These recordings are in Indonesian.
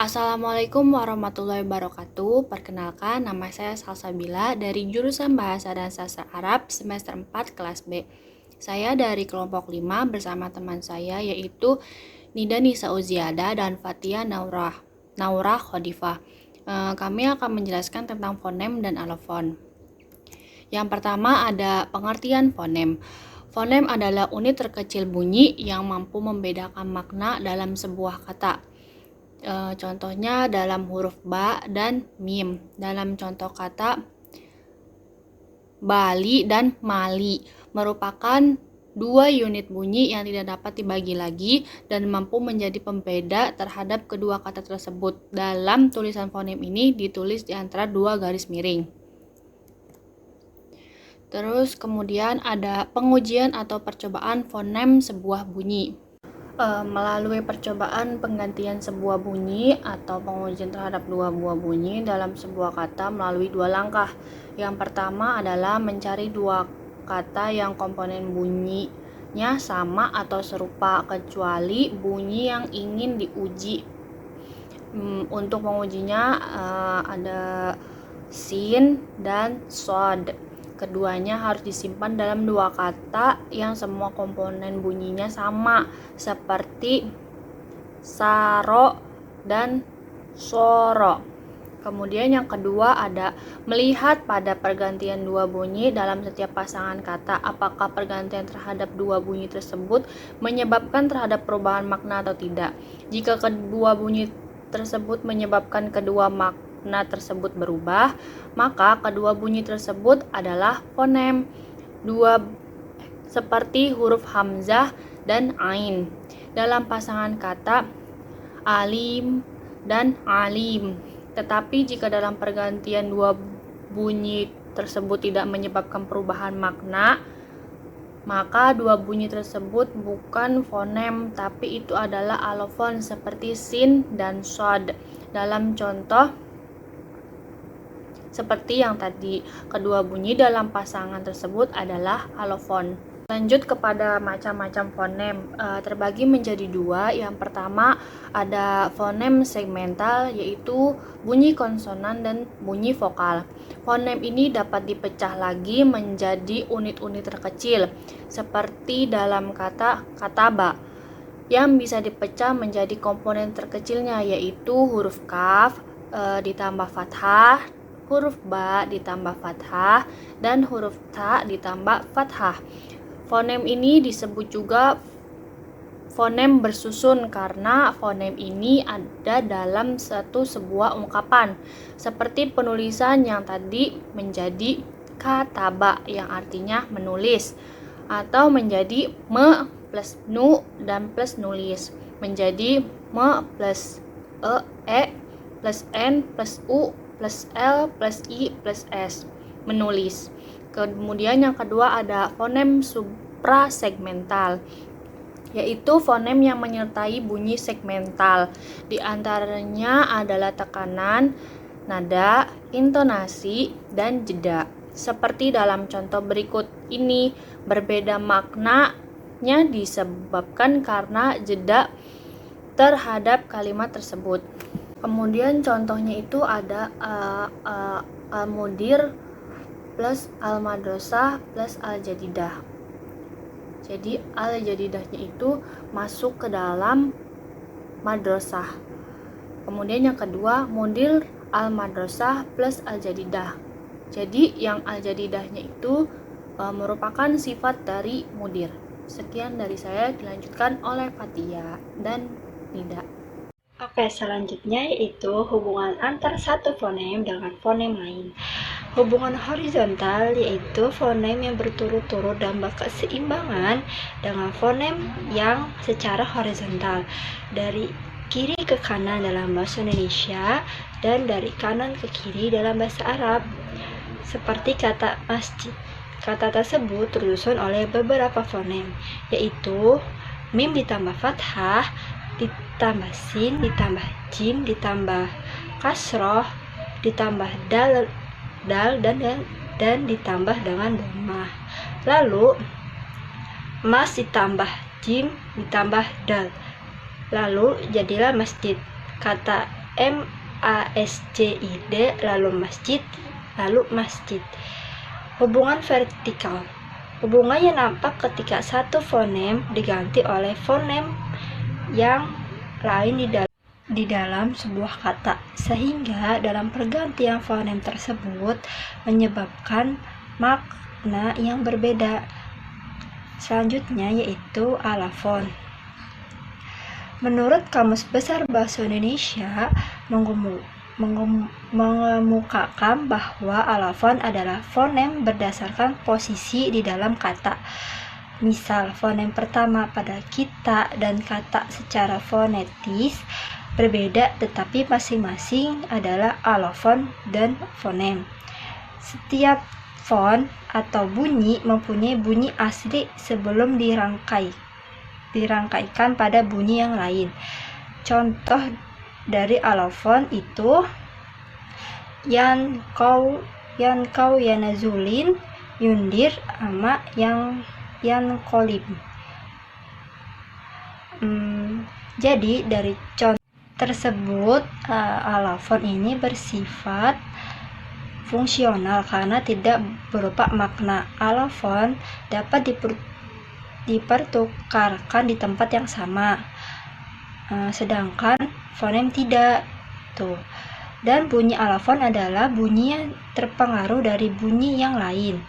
Assalamualaikum warahmatullahi wabarakatuh. Perkenalkan, nama saya Salsabila dari jurusan Bahasa dan Sastra Arab semester 4 kelas B. Saya dari kelompok 5 bersama teman saya yaitu Nida Nisa Uziada dan Fatia Naurah Khodifah. Kami akan menjelaskan tentang fonem dan alofon. Yang pertama ada pengertian fonem. Fonem adalah unit terkecil bunyi yang mampu membedakan makna dalam sebuah kata. Contohnya dalam huruf ba dan mim. Dalam contoh kata Bali dan Mali merupakan dua unit bunyi yang tidak dapat dibagi lagi dan mampu menjadi pembeda terhadap kedua kata tersebut. Dalam tulisan fonem ini ditulis di antara dua garis miring. Terus kemudian ada pengujian atau percobaan fonem sebuah bunyi. Melalui percobaan penggantian sebuah bunyi atau pengujian terhadap dua buah bunyi dalam sebuah kata melalui dua langkah. Yang pertama adalah mencari dua kata yang komponen bunyinya sama atau serupa kecuali bunyi yang ingin diuji. Untuk mengujinya ada sin dan sod. Keduanya harus disimpan dalam dua kata yang semua komponen bunyinya sama, seperti saro dan soro. Kemudian yang kedua ada melihat pada pergantian dua bunyi dalam setiap pasangan kata, apakah pergantian terhadap dua bunyi tersebut menyebabkan terhadap perubahan makna atau tidak. Jika kedua bunyi tersebut menyebabkan kedua makna tersebut berubah, maka kedua bunyi tersebut adalah fonem. Seperti huruf hamzah dan ain dalam pasangan kata alim dan alim. Tetapi jika dalam pergantian dua bunyi tersebut tidak menyebabkan perubahan makna, maka dua bunyi tersebut bukan fonem, tapi itu adalah alofon seperti sin dan sod. Dalam contoh seperti yang tadi, kedua bunyi dalam pasangan tersebut adalah alofon. Lanjut kepada macam-macam fonem, terbagi menjadi dua. Yang pertama ada fonem segmental, yaitu bunyi konsonan dan bunyi vokal. Fonem ini dapat dipecah lagi menjadi unit-unit terkecil, seperti dalam kata kataba, yang bisa dipecah menjadi komponen terkecilnya, yaitu huruf kaf ditambah fathah, huruf ba ditambah fathah, dan huruf ta ditambah fathah. Fonem ini disebut juga fonem bersusun karena fonem ini ada dalam sebuah ungkapan, seperti penulisan yang tadi menjadi kataba yang artinya menulis, atau menjadi me plus nu dan plus nulis, menjadi me plus e plus n plus u plus L plus I plus S, menulis. Kemudian yang kedua ada fonem suprasegmental, yaitu fonem yang menyertai bunyi segmental. Di antaranya adalah tekanan, nada, intonasi, dan jeda. Seperti dalam contoh berikut ini, berbeda maknanya disebabkan karena jeda terhadap kalimat tersebut. Kemudian contohnya itu ada al-mudir plus al-madrasah plus al-jadidah. Jadi al-jadidahnya itu masuk ke dalam madrasah. Kemudian yang kedua, mudir al-madrasah plus al-jadidah. Jadi yang al-jadidahnya itu merupakan sifat dari mudir. Sekian dari saya, dilanjutkan oleh Fatia dan Nida. Oke, selanjutnya yaitu hubungan antar satu fonem dengan fonem lain. Hubungan horizontal yaitu fonem yang berturut-turut dalam keseimbangan dengan fonem yang secara horizontal dari kiri ke kanan dalam bahasa Indonesia dan dari kanan ke kiri dalam bahasa Arab. Seperti kata masjid. Kata tersebut tersusun oleh beberapa fonem, yaitu mim ditambah fathah, ditambah sin, ditambah jim, ditambah kasroh, ditambah dal dan ditambah dengan dhammah. Lalu mas ditambah jim, ditambah dal. Lalu jadilah masjid. Kata MASJID, lalu masjid, lalu masjid. Hubungan vertikal. Hubungannya nampak ketika satu fonem diganti oleh fonem yang lain di dalam sebuah kata, sehingga dalam pergantian fonem tersebut menyebabkan makna yang berbeda. Selanjutnya yaitu alafon. Menurut Kamus Besar Bahasa Indonesia mengemukakan bahwa alafon adalah fonem berdasarkan posisi di dalam kata. Misal, fonem pertama pada kita dan kata secara fonetis berbeda, tetapi masing-masing adalah alofon dan fonem. Setiap fon atau bunyi mempunyai bunyi asli sebelum dirangkaikan pada bunyi yang lain. Contoh dari alofon itu yan kau yanazulin, yundir, ama yan kolib. Jadi dari contoh tersebut, alofon ini bersifat fungsional karena tidak berupa makna. Alofon dapat dipertukarkan di tempat yang sama, sedangkan fonem tidak. Dan bunyi alofon adalah bunyi yang terpengaruh dari bunyi yang lain.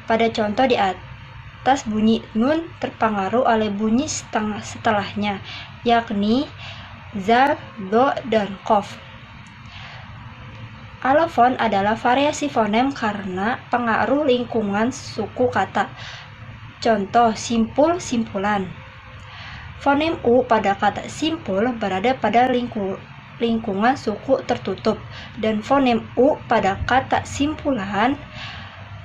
Pada contoh di atas, bunyi nun terpengaruh oleh bunyi setelahnya, yakni za, do, dan kof. Alofon adalah variasi fonem karena pengaruh lingkungan suku kata. Contoh simpul, simpulan. Fonem U pada kata simpul berada pada lingkungan suku tertutup, dan fonem U pada kata simpulan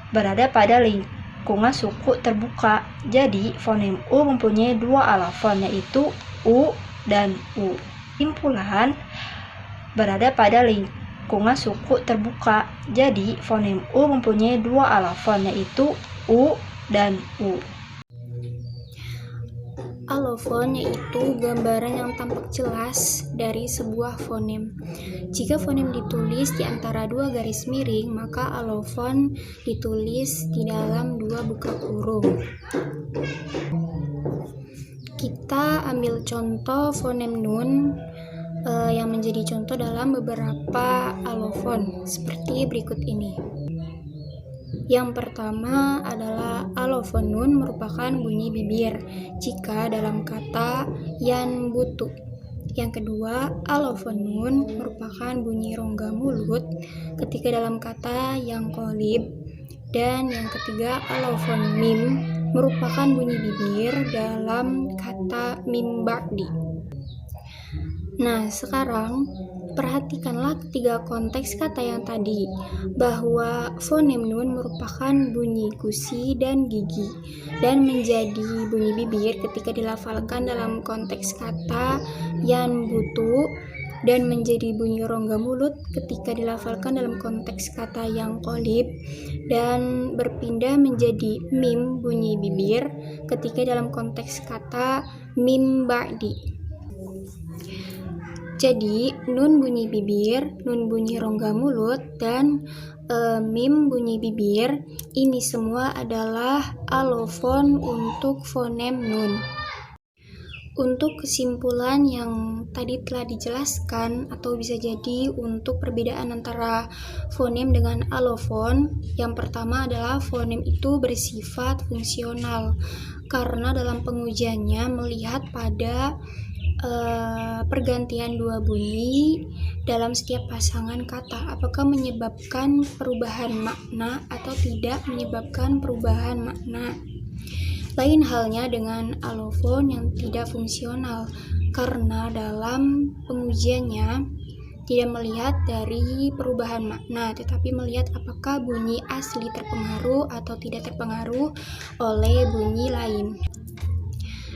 berada pada lingkungan suku terbuka. Jadi, fonem U mempunyai dua alofon, yaitu U dan U. Simpulan berada pada lingkungan suku terbuka. Jadi, fonem U mempunyai dua alofon, yaitu U dan U. Alofon yaitu gambaran yang tampak jelas dari sebuah fonem. Jika fonem ditulis di antara dua garis miring, maka alofon ditulis di dalam dua buka kurung. Kita ambil contoh fonem nun yang menjadi contoh dalam beberapa alofon seperti berikut ini. Yang pertama adalah alofon nun merupakan bunyi bibir jika dalam kata yan butu. Yang kedua, alofon nun merupakan bunyi rongga mulut ketika dalam kata yang kolib. Dan yang ketiga, alofon mim merupakan bunyi bibir dalam kata mim ba'di. Nah, sekarang perhatikanlah ketiga konteks kata yang tadi, bahwa fonem nun merupakan bunyi gusi dan gigi dan menjadi bunyi bibir ketika dilafalkan dalam konteks kata yan butu, dan menjadi bunyi rongga mulut ketika dilafalkan dalam konteks kata yang kolib, dan berpindah menjadi mim bunyi bibir ketika dalam konteks kata mim ba'di. Jadi, nun bunyi bibir, nun bunyi rongga mulut, dan mim bunyi bibir, ini semua adalah alofon untuk fonem nun. Untuk kesimpulan yang tadi telah dijelaskan, atau bisa jadi untuk perbedaan antara fonem dengan alofon, yang pertama adalah fonem itu bersifat fungsional, karena dalam pengujiannya melihat pada pergantian dua bunyi dalam setiap pasangan kata, apakah menyebabkan perubahan makna atau tidak menyebabkan perubahan makna. Lain halnya dengan alofon yang tidak fungsional, karena dalam pengujiannya tidak melihat dari perubahan makna, tetapi melihat apakah bunyi asli terpengaruh atau tidak terpengaruh oleh bunyi lain.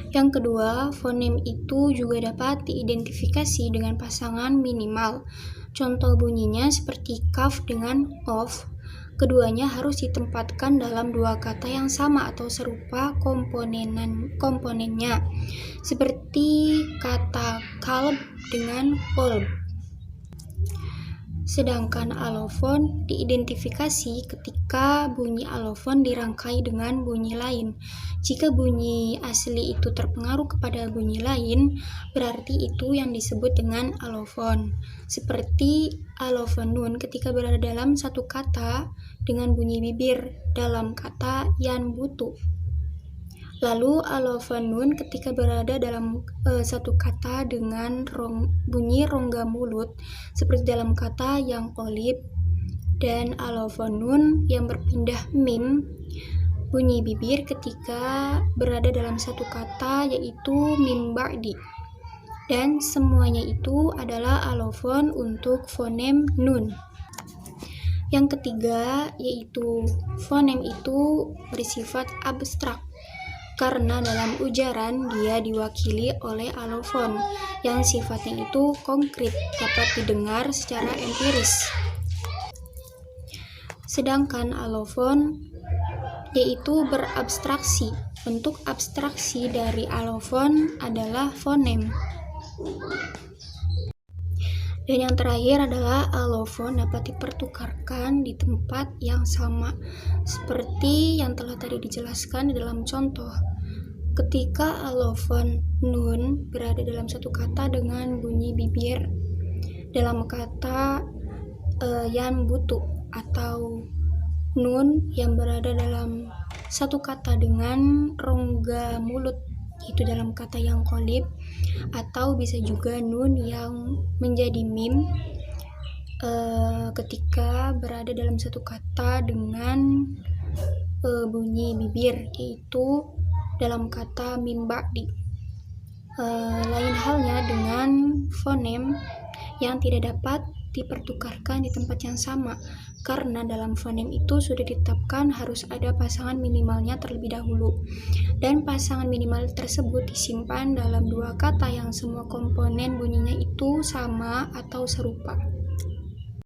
Yang kedua, fonem itu juga dapat diidentifikasi dengan pasangan minimal. Contoh bunyinya seperti kaf dengan of. Keduanya harus ditempatkan dalam dua kata yang sama atau serupa komponennya, seperti kata kalb dengan kolb. Sedangkan alofon diidentifikasi ketika bunyi alofon dirangkai dengan bunyi lain. Jika bunyi asli itu terpengaruh kepada bunyi lain, berarti itu yang disebut dengan alofon. Seperti alofon nun ketika berada dalam satu kata dengan bunyi bibir dalam kata yan butu. Lalu alofon nun ketika berada dalam satu kata dengan bunyi rongga mulut seperti dalam kata yang qolib, dan alofon nun yang berpindah mim bunyi bibir ketika berada dalam satu kata yaitu mim ba'di. Dan semuanya itu adalah alofon untuk fonem nun. Yang ketiga yaitu fonem itu bersifat abstrak, karena dalam ujaran dia diwakili oleh alofon yang sifatnya itu konkret, dapat didengar secara empiris. Sedangkan alofon yaitu berabstraksi. Bentuk abstraksi dari alofon adalah fonem. Dan yang terakhir adalah alofon dapat dipertukarkan di tempat yang sama, seperti yang telah tadi dijelaskan di dalam contoh. Ketika alofon nun berada dalam satu kata dengan bunyi bibir dalam kata yan butu, atau nun yang berada dalam satu kata dengan rongga mulut itu dalam kata yang qolib, atau bisa juga nun yang menjadi mim ketika berada dalam satu kata dengan bunyi bibir, yaitu dalam kata mim ba'di. Lain halnya dengan fonem yang tidak dapat dipertukarkan di tempat yang sama, karena dalam fonem itu sudah ditetapkan harus ada pasangan minimalnya terlebih dahulu, dan pasangan minimal tersebut disimpan dalam dua kata yang semua komponen bunyinya itu sama atau serupa.